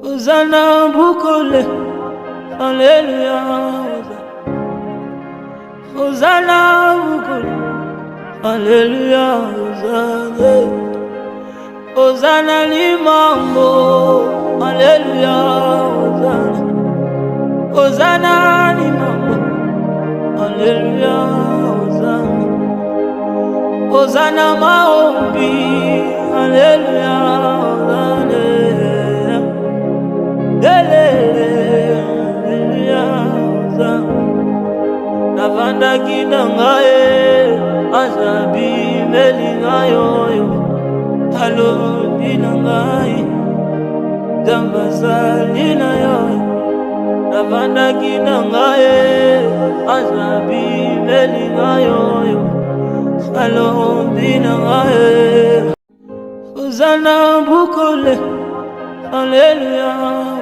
Hosanna Bukole, Hallelujah. Hosanna Bukole, Hallelujah. Hosanna Limambo, Hallelujah. Hosanna Limambo, Hallelujah. Hosanna Maombi, Hallelujah. Navanda kinangaye azabi melingayo halo binangaye dambazalina yo navanda kinangaye azabi melingayo halo binangaye Hosanna Bukole, Hallelujah.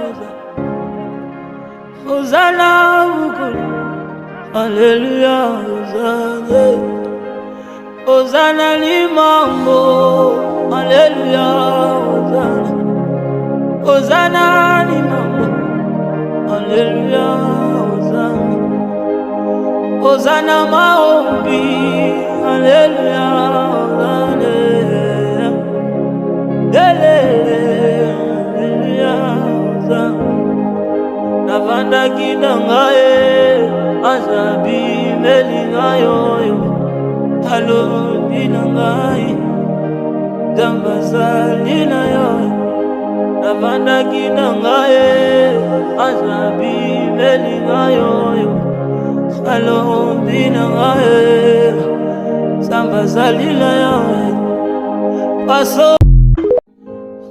Hosanna Bukole, Hallelujah. Hosanna Limambo, Hallelujah. Hosanna Limambo, Hallelujah. Hosanna Maombi, Hallelujah. Navanda kinangaye azabi melingayo halo binangaye dambazalina yo navanda kinangaye azabi melingayo halo binangaye dambazalina yo paso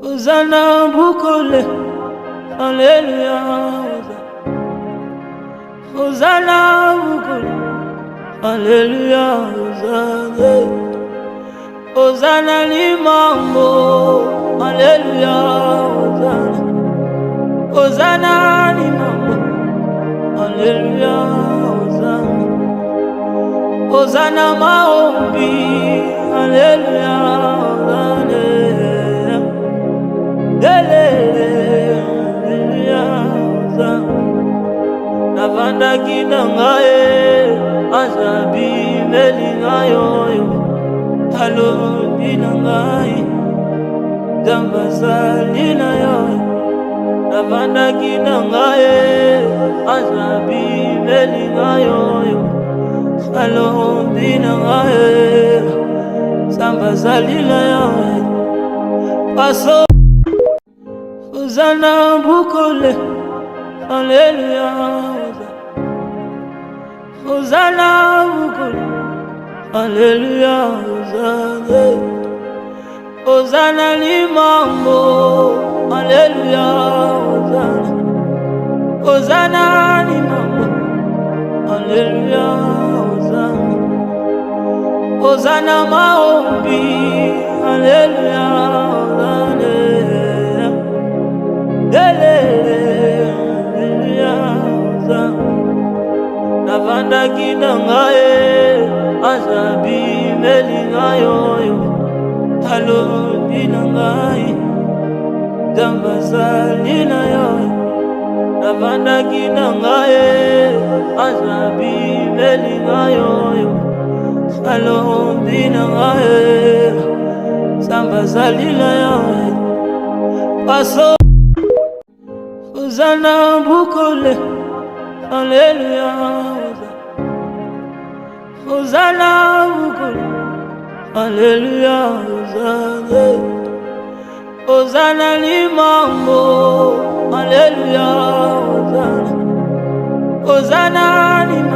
Hosanna Bukole, Hallelujah. Hosanna Bukole, Hallelujah. Hosanna Limambo, Hallelujah. Hosanna Limambo, Hallelujah. Hosanna Maombi, Hallelujah. Navanda kinangaye azabi melingayo halo binangaye dambazalina yo navanda kinangaye azabi melingayo halo binangaye dambazalina yo paso Hosanna Bukole, Hallelujah. Hosanna Bukole, Hallelujah. Hosanna Limambo, Hallelujah. Hosanna Limambo, Hallelujah. Hosanna Maombi, Hallelujah. Navanda kinangaye azabi melingayo halo binangaye dambazalina yo navanda kinangaye azabi melingayo halo binangaye dambazalina yo paso Hosanna Bukole, Hallelujah. Hosanna Bukole, Hallelujah. Hosanna Limambo,